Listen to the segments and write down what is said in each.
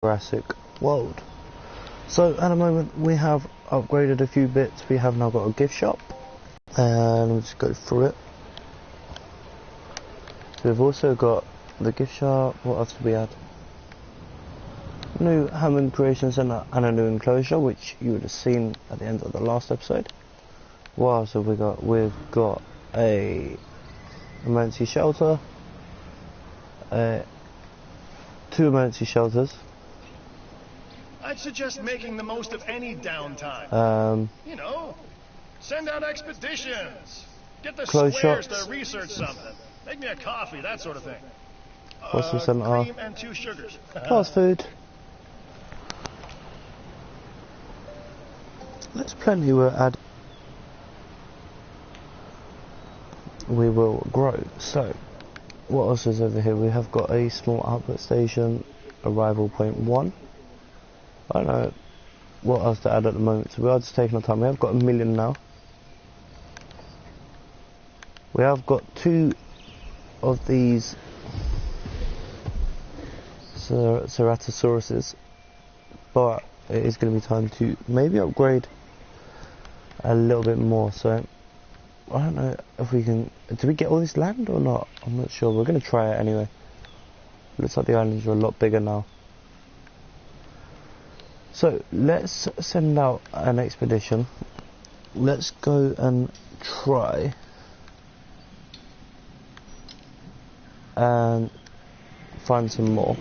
Jurassic World. So at the moment we have upgraded a few bits. We have now got a gift shop, and we'll just go through it. So we've also got the gift shop. What else do we add? New Hammond Creation Center and a new enclosure, which you would have seen at the end of the last episode. What else have we got? We've got a emergency shelter, 2 emergency shelters. I'd suggest making the most of any downtime. You know, send out expeditions. Get the squares to research something. Make me a coffee, that sort of thing. What's the center? Cream and 2 sugars. Fast food. There's plenty we'll add. We will grow. So, what else is over here? We have got a small output station, arrival point 1. I don't know what else to add at the moment, so we are just taking our time. We have got 1 million now. We have got 2 of these Ceratosauruses, but it is going to be time to maybe upgrade a little bit more. So I don't know if we can. Do we get all this land or not? I'm not sure. We're going to try it anyway. Looks like the islands are a lot bigger now. So let's send out an expedition. Let's go and try and find some more.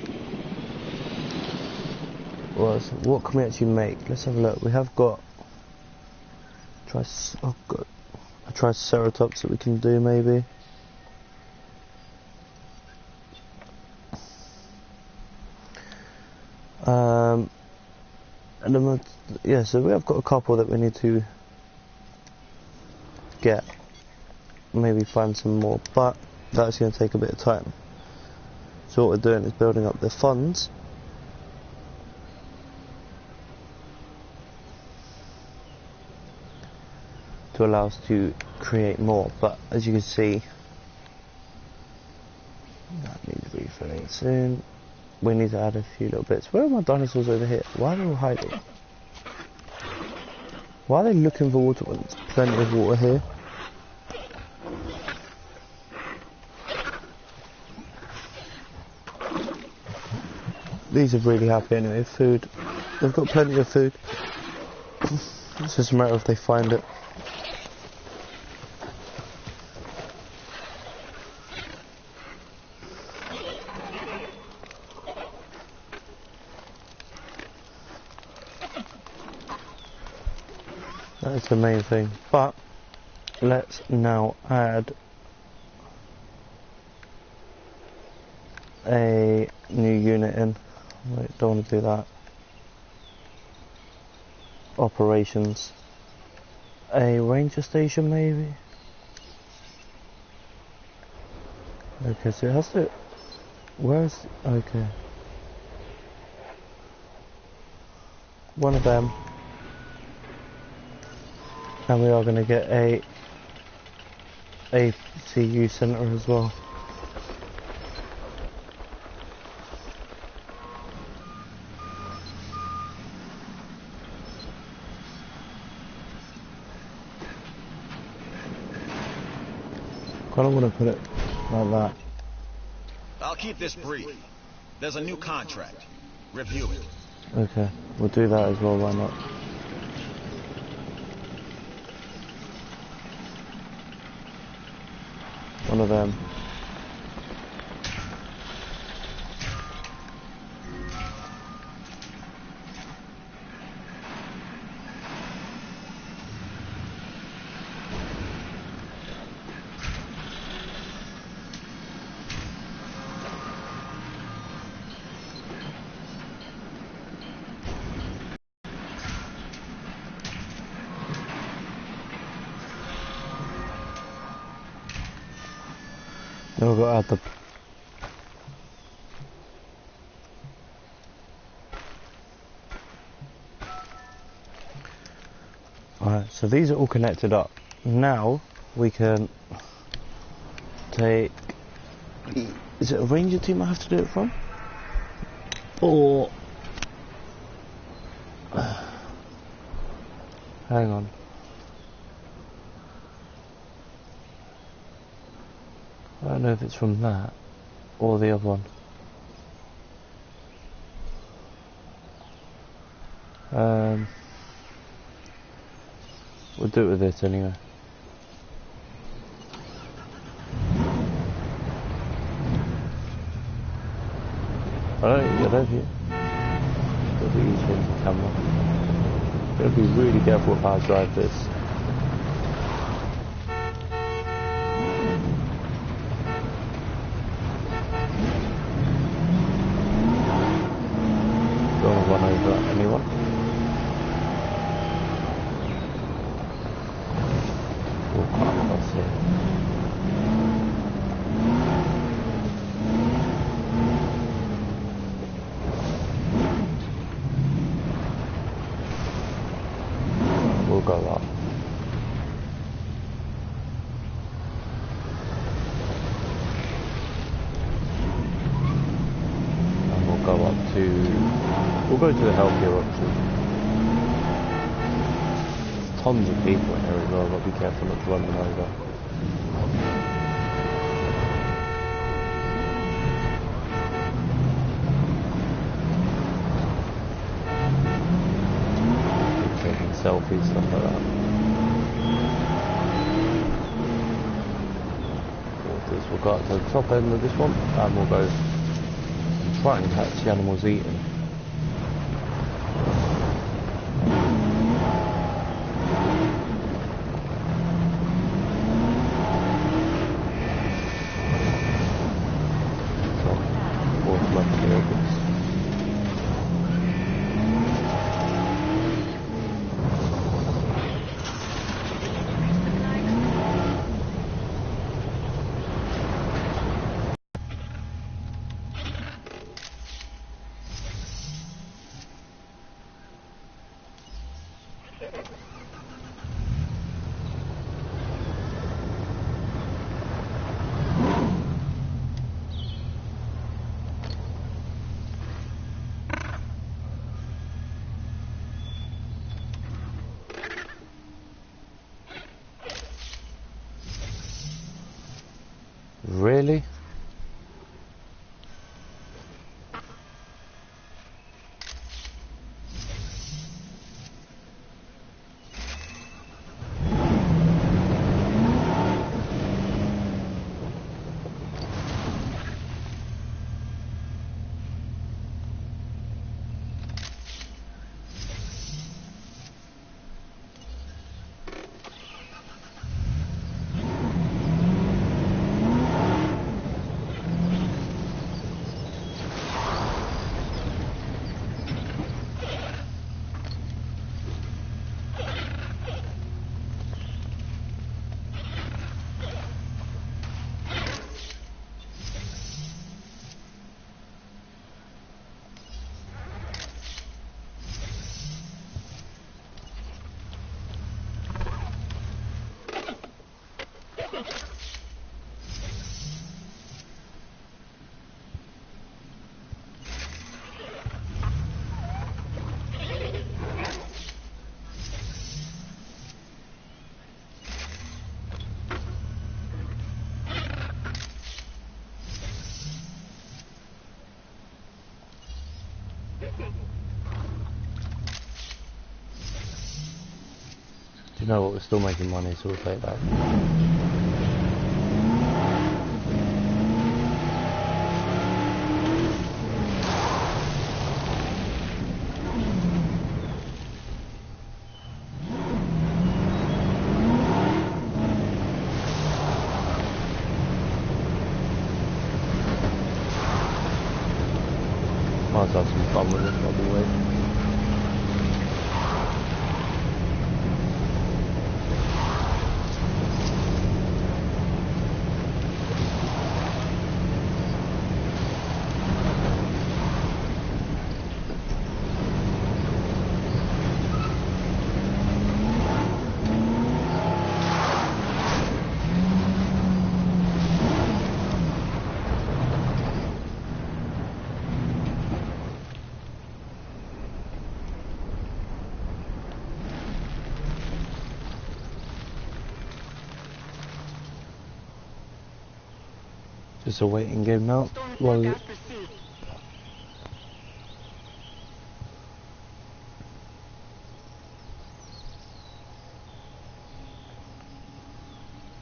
What can we actually make? Let's have a look. We have got a Triceratops that we can do maybe. And then yeah, so we have got a couple that we need to get. Maybe find some more, but that's going to take a bit of time. So what we're doing is building up the funds to allow us to create more. But as you can see, that needs refilling soon. We need to add a few little bits. Where are my dinosaurs over here? Why are they all hiding? Why are they looking for water when there's plenty of water here? These are really happy anyway. Food. They've got plenty of food. It's just a matter if they find it. That is the main thing. But let's now add a new unit in. Wait, don't want to do that. Operations. A ranger station maybe? Okay, so it has to... Where's... Okay. One of them. And we are going to get a CU center as well. I don't want to put it like that. I'll keep this brief. There's a new contract. Review it. Okay, we'll do that as well, why not? One of them. Now we've got to add the... Alright, so these are all connected up. Now we can take... Is it a ranger team I have to do it from? Or Hang on. I don't know if it's from that or the other one. We'll do it with this anyway. I don't think it'll be easy on the camera. Gotta be really careful with how I drive this. Don't want to run over anyone. Walk right across here. We'll go up. And we'll go up to... We'll go to the healthier option. There's tons of people in here as well, but be careful not to run them over. Selfies, stuff like that. We'll go up to the top end of this one and we'll go and try and catch the animals eating. So, automatically opens. Really? Do you know what? We're still making money, so we'll take that. Might have some fun with this, by the way. Just a waiting game now. Well, I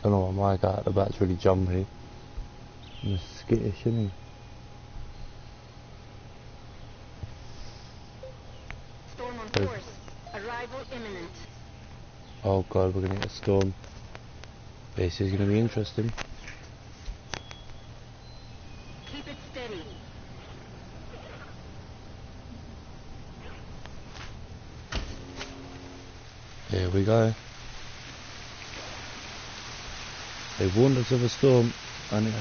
don't know what my guy at the back's really jumpy. He's skittish, isn't he? Storm on course. Arrival imminent. Oh god, we're gonna get a storm. This is gonna be interesting. Keep it steady. Here we go. They warned us of a storm, and it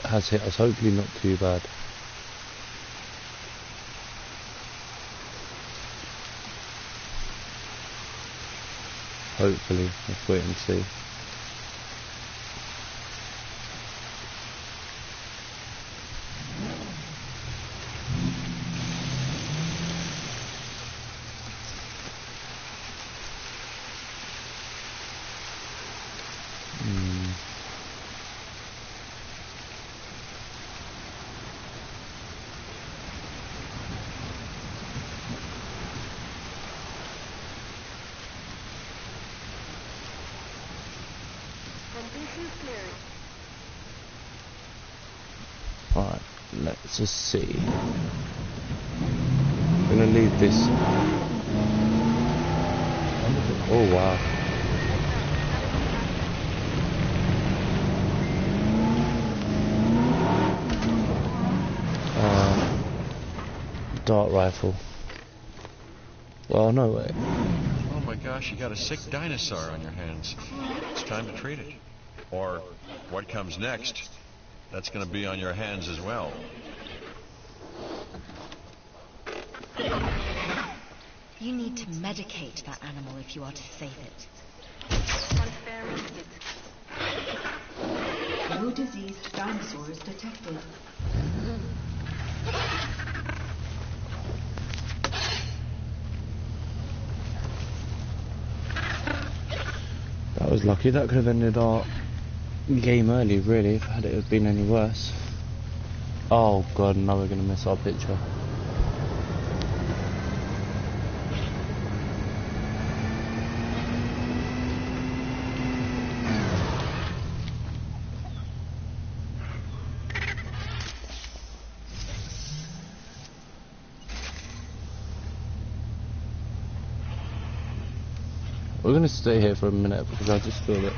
has hit us. Hopefully not too bad. Hopefully, let's wait and see. Alright, let's just see. I'm gonna leave this. Oh wow. Dart rifle. Well, no way. Oh my gosh, you got a sick dinosaur on your hands. It's time to treat it. Or what comes next, that's going to be on your hands as well. You need to medicate that animal if you are to save it. No diseased dinosaurs detected. That was lucky. That could have ended our game early, really, if had it have been any worse. Oh god, now we're going to miss our picture. We're going to stay here for a minute because I just feel that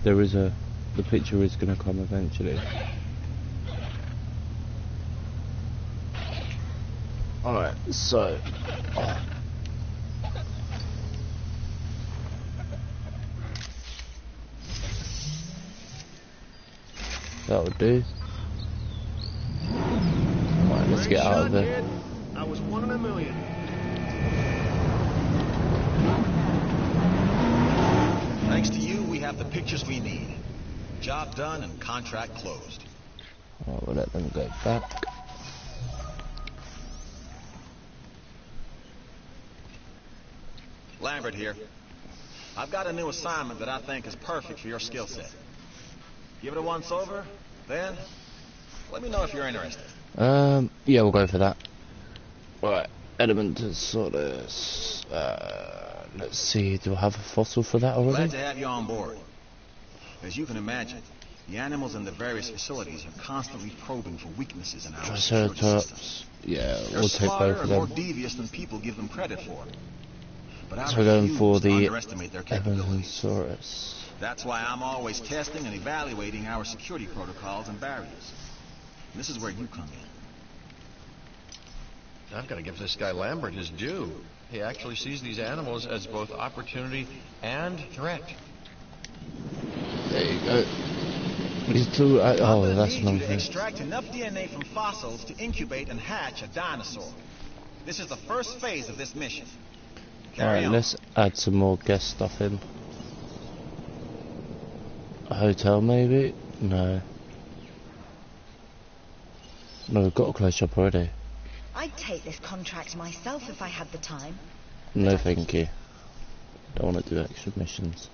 the picture is going to come eventually. Alright, so that would do. Alright, let's get out of there. I was one in a million. Thanks to you, we have the pictures we need. Job done and contract closed. Alright, we'll let them go back. Lambert here. I've got a new assignment that I think is perfect for your skill set. Give it a once over, then let me know if you're interested. Yeah, we'll go for that. Right, element is sort of, let's see, do I have a fossil for that already? Glad to have you on board. As you can imagine, the animals in the various facilities are constantly probing for weaknesses in our security systems. Yeah, They're we'll take smarter both of and more them. devious than people give them credit for. But I So we're going for refuse to the underestimate their capabilities. Evansaurus. That's why I'm always testing and evaluating our security protocols and barriers. This is where you come in. I've got to give this guy Lambert his due. He actually sees these animals as both opportunity and threat. There you go. These two, oh, that's I'm gonna need you to nothing. extract enough DNA from fossils to incubate and hatch a dinosaur. This is the first phase of this mission. Carry Alright, on. let's add some more guest stuff in. A hotel, maybe? No. No, we've got a close shop already. I'd take this contract myself if I had the time. No, thank you. Don't want to do extra missions.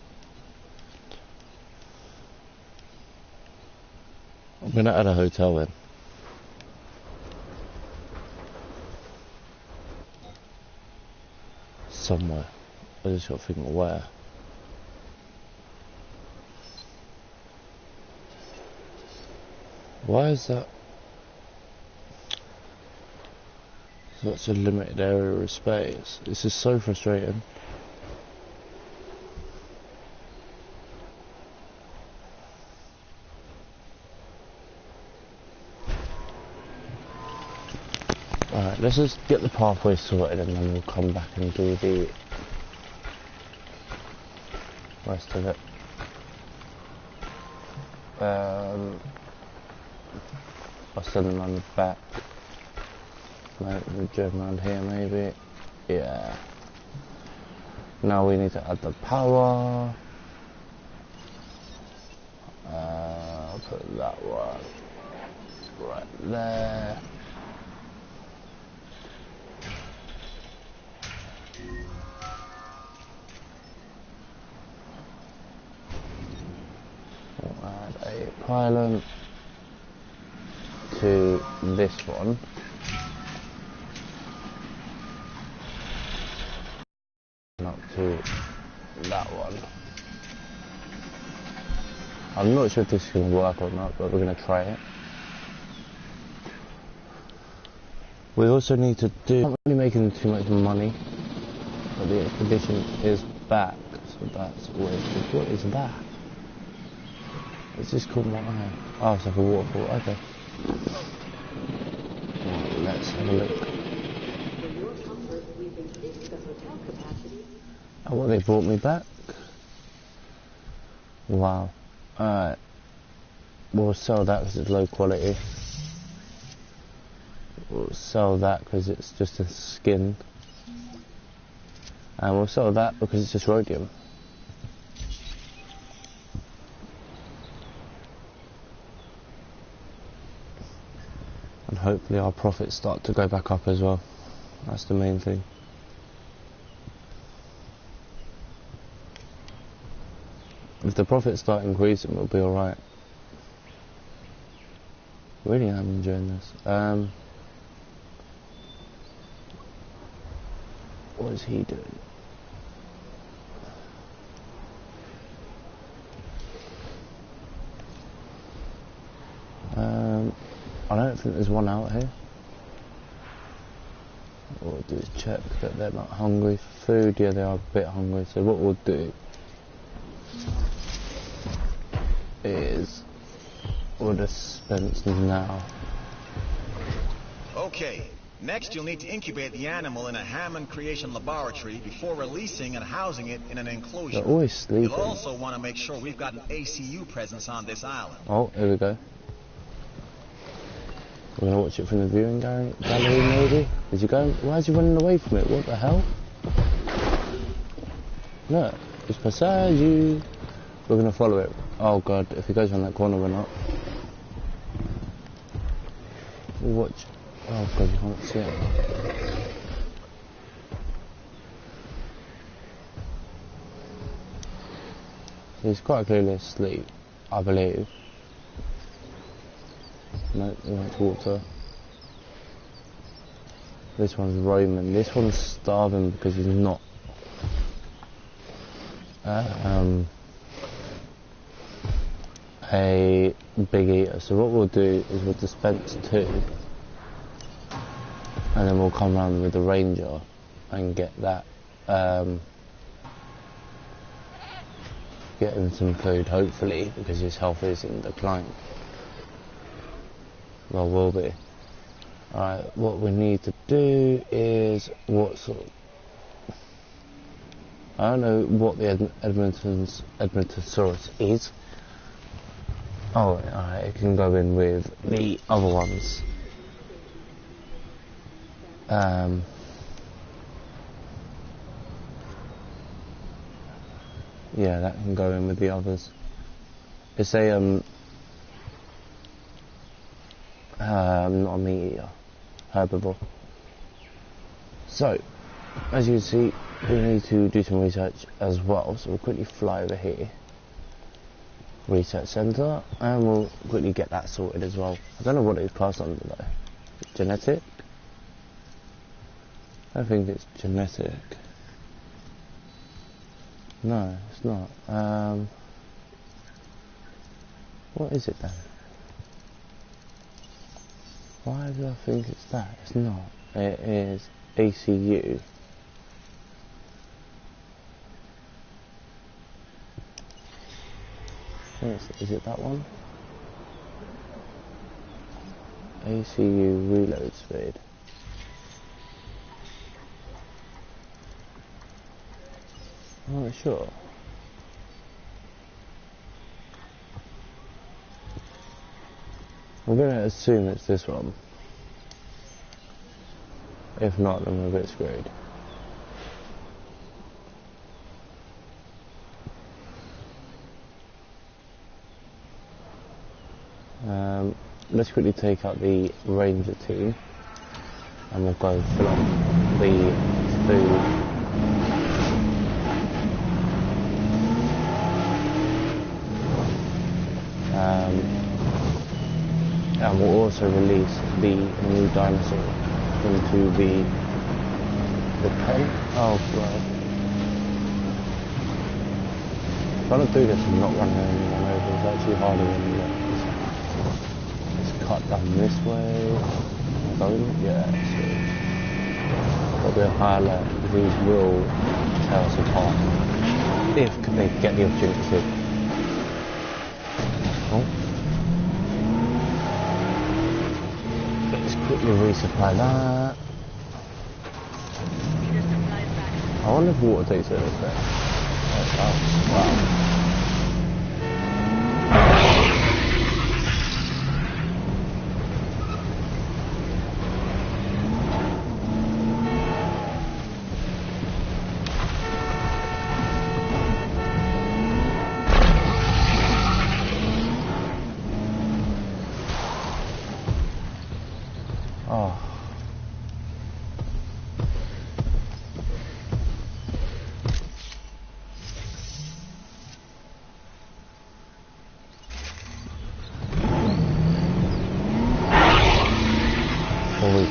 I'm gonna add a hotel in. Somewhere. I just gotta think where. Why is that such a limited area of space? This is so frustrating. Alright, let's just get the pathway sorted and then we'll come back and do the rest of it. I'll send them on the back. Maybe we'll jump around here maybe. Yeah. Now we need to add the power. Put that one right there. We'll add a pylon to this one. Up to that one. I'm not sure if this is going to work or not, but we're going to try it. We also need to do, not really making too much money, but the expedition is back, so that's always good. What is that? It's just called my eye. Oh, it's like a waterfall, okay. Well, let's have a look. Oh, well, they brought me back? Wow. Alright. We'll sell that because it's low quality. We'll sell that because it's just a skin. And we'll sell that because it's just rhodium. And hopefully our profits start to go back up as well. That's the main thing. If the profits start increasing, we'll be alright. Really am enjoying this. What is he doing? I don't think there's one out here. What we'll do is check that they're not hungry for food. Yeah, they are a bit hungry, so what we'll do is we'll dispense now. Okay, next you'll need to incubate the animal in a Hammond creation laboratory before releasing and housing it in an enclosure. They're always sleeping. You'll also want to make sure we've got an ACU presence on this island. Oh, here we go. We're gonna watch it from the viewing gallery maybe? Is he going? Why is he running away from it? What the hell? Look, it's beside you. We're gonna follow it. Oh god, if he goes around that corner we're not. Watch. Oh god, you can't see it. He's quite clearly asleep, I believe. No, he went to water. This one's roaming. This one's starving because he's not. A big eater. So what we'll do is we'll dispense 2 and then we'll come around with the ranger and get that get him some food hopefully because his health is in decline. Well, will be. Alright, what we need to do is what sort of, I don't know what the Edmontosaurus is. Oh, alright, it can go in with the other ones. Yeah, that can go in with the others. It's a not a meat eater, herbivore. So, as you can see, we need to do some research as well. So we'll quickly fly over here. Research Centre, and we'll quickly get that sorted as well. I don't know what it's classed under though. Genetic? I think it's genetic. No, it's not. What is it then? Why do I think it's that? It's not. It is ACU. Is it that one? ACU reload speed. I'm not sure. I'm going to assume it's this one. If not, then we're a bit screwed. Let's quickly take out the Ranger team and we'll go fill up the food. And we'll also release the new dinosaur into the pen. Oh god. Trying to do this and not run anyone over is actually harder than it looks. Cut down this way. Don't? Yeah, so got to be a high alert because these will tear us apart if they get the opportunity. Oh. Let's quickly resupply that. I wonder if water takes it this way. Oh, wow.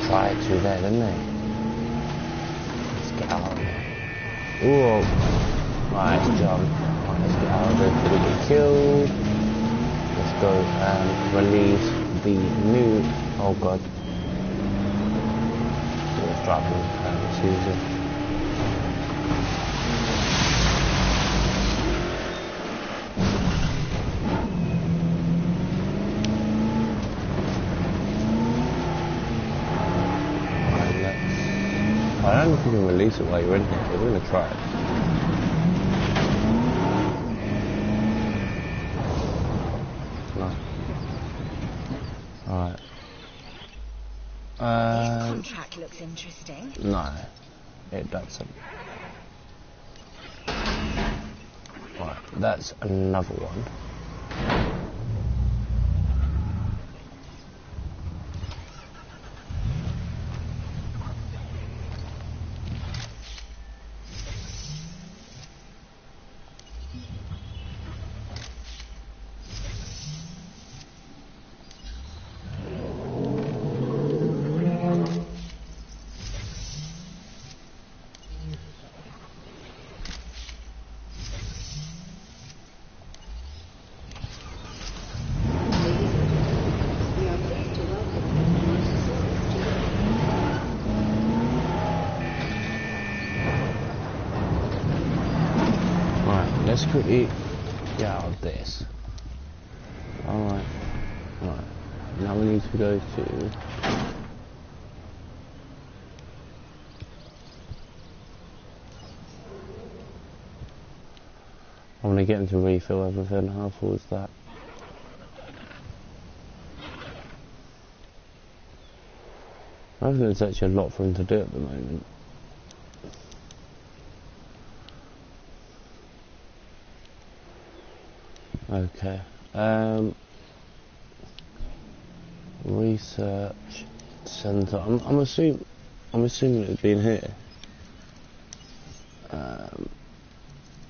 Tried to there, didn't they? Let's get out of there. Whoa. Right, let's jump. Right, let's get out of there before we get killed. Let's go and release the new... Oh god. Let's drop him. Susan. I don't know if you can release it while you're in here, but we're going to try it. No. Alright. This contract looks interesting. No, it doesn't. Right, that's another one. Let's quickly get out of this. Alright. Right. Now we need to go to... I'm going to get him to refill everything. How full is that? I think there's actually a lot for him to do at the moment. Okay. Research Centre. I'm assuming it'd be in here.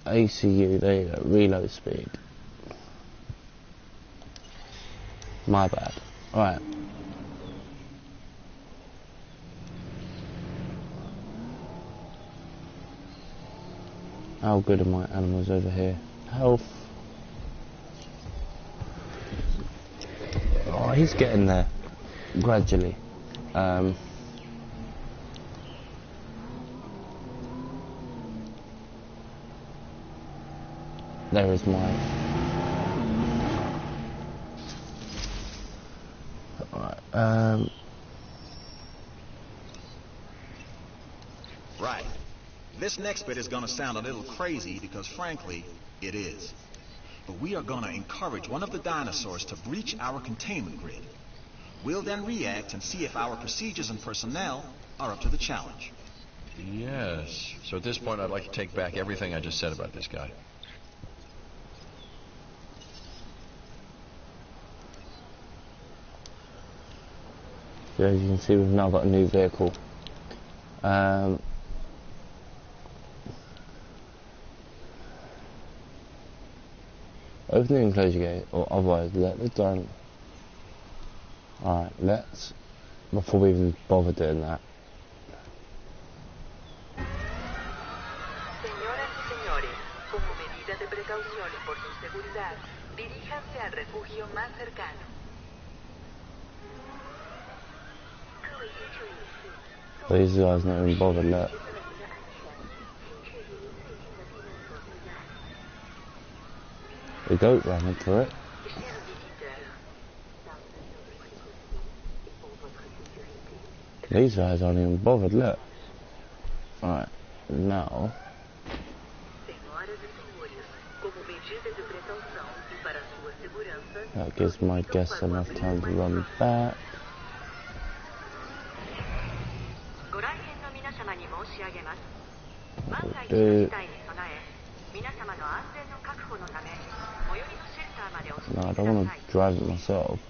ACU. There you go. Reload speed. My bad. Alright. How good are my animals over here? Health. Oh, he's getting there. Gradually. There is my... Alright, Right. This next bit is gonna sound a little crazy because frankly, it is. But we are gonna encourage one of the dinosaurs to breach our containment grid. We'll then react and see if our procedures and personnel are up to the challenge. Yes. So at this point, I'd like to take back everything I just said about this guy. yeah, as you can see, we've now got a new vehicle. Open the enclosure gate, or otherwise let the dino... Alright, let's... Before we even bother doing that. Señoras y señores, como medida de precaución y por su seguridad, diríjanse al refugio más cercano. These guys not even bothered, look. The goat ran into it. These guys aren't even bothered, look. Alright, now... That gives my guests enough time to run back. Do. No, I don't want to drive it myself.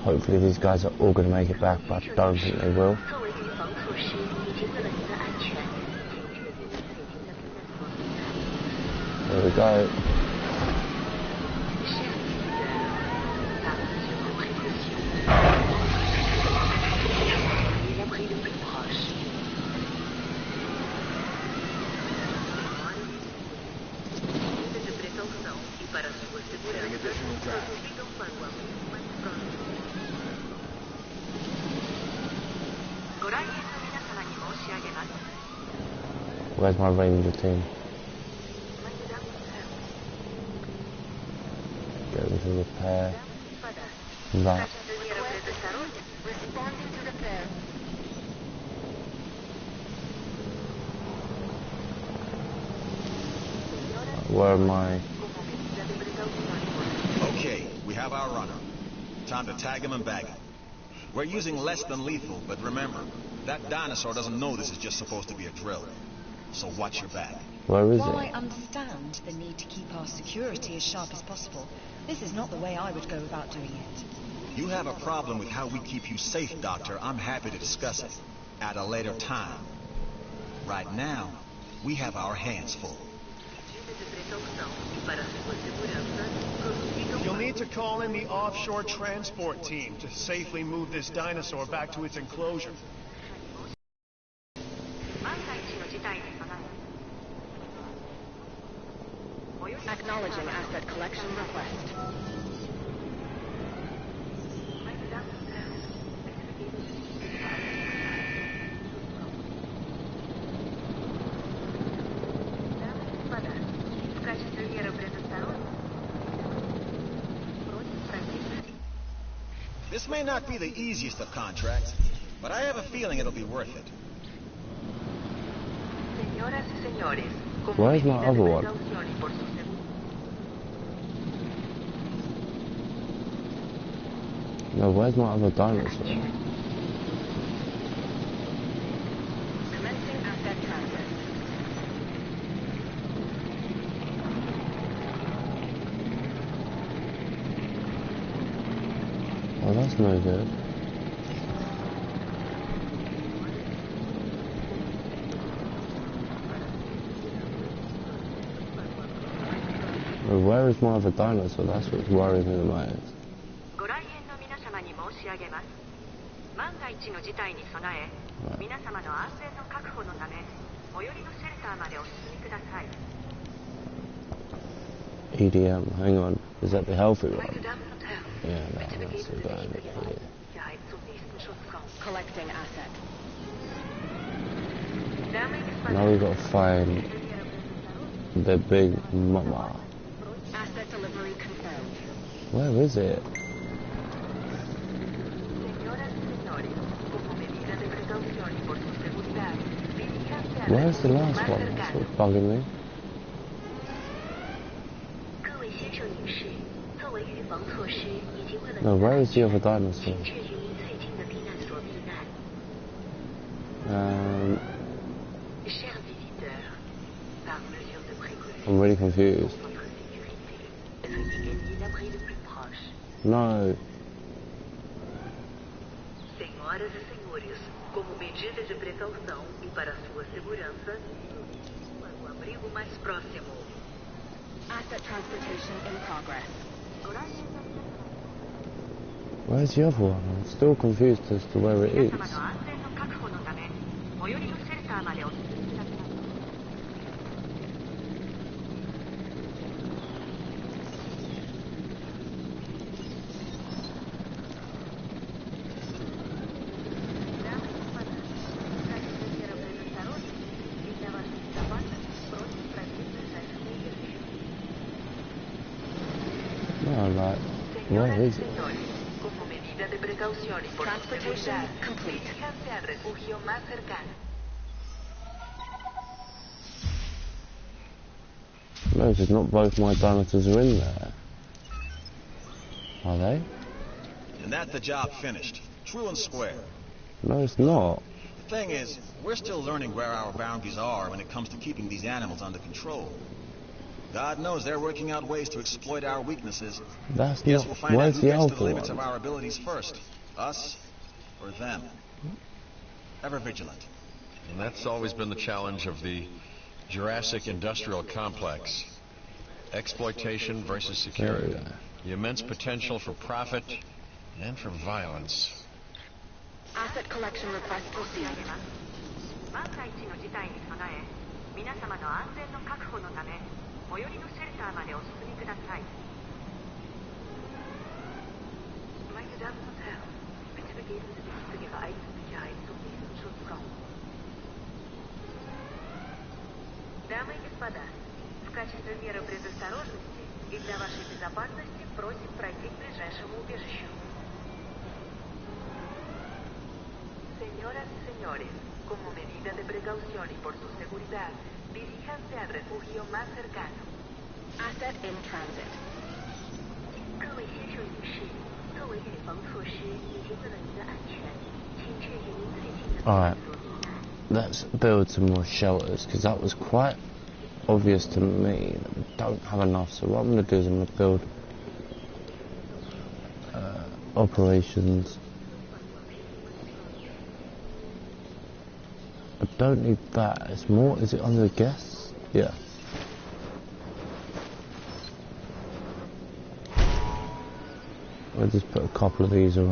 Hopefully these guys are all going to make it back, but I don't think they will. There we go. Where's my ranger team? Go to repair. That. Where am I? Okay, we have our runner. Time to tag him and bag him. We're using less than lethal, but remember, that dinosaur doesn't know this is just supposed to be a drill. So watch your back. Where is While it? I understand the need to keep our security as sharp as possible, this is not the way I would go about doing it. You have a problem with how we keep you safe, Doctor. I'm happy to discuss it at a later time. Right now, we have our hands full. You'll need to call in the offshore transport team to safely move this dinosaur back to its enclosure. Acknowledging asset collection request. This may not be the easiest of contracts, but I have a feeling it'll be worth it. Where's my other one? No, where's my other dinosaur? Commencing asset transit. Oh, that's no good. Well, where is my other dinosaur? That's what's worrying me the most. ご来園の皆様に申し上げます。万が一の事態に備え、皆様の安全の確保のため、最寄りのシェルターまでお進みください。EDM, hang on. Is that the healthy one? Yeah, no, that's the guy here. Collecting asset. Now we've got to find the big mama. Asset delivery confirmed. Where is it? Where's the last one? That's what's bugging me. No, where is the other dinosaur? I'm really confused. No. Senhoras e senhores, como medida de precaução e para sua segurança, para o abrigo mais próximo. Asset transportation in progress. Where's the other one? I'm still confused as to where it is. No, like, where is it? Transportation complete. No, because not both my dinosaurs are in there. Are they? And that's the job finished. True and square. No, it's not. The thing is, we're still learning where our boundaries are when it comes to keeping these animals under control. God knows they're working out ways to exploit our weaknesses. That's Guess not. we'll find out Where's who the gets to alpha the limits one? of our abilities first. Us or them. Ever vigilant. And that's always been the challenge of the Jurassic industrial complex. Exploitation versus security. The immense potential for profit and for violence. Asset collection request received. 万が一の事態に備え、皆様の安全の確保のため、最寄りのシェルターまでお進みください。Meine Damen und Herren, bitte begeben Sie sich zu Ihrer eigenen Sicherheit zum nächsten Schutzraum. Дамы и господа, в качестве меры предосторожности и для вашей безопасности просим пройти к ближайшему убежищу. Señoras y señores, como medida de precaución y por su seguridad, diríjanse al refugio más cercano. Asset in transit. 各位先生女士，作为预防措施以及为了您的安全，请确认您最近的避难所避难。 Let's build some more shelters, because that was quite obvious to me that we don't have enough. So what I'm going to do is I'm going to build operations. I don't need that. It's more. Is it under the guests? Yeah. I'll just put a couple of these around.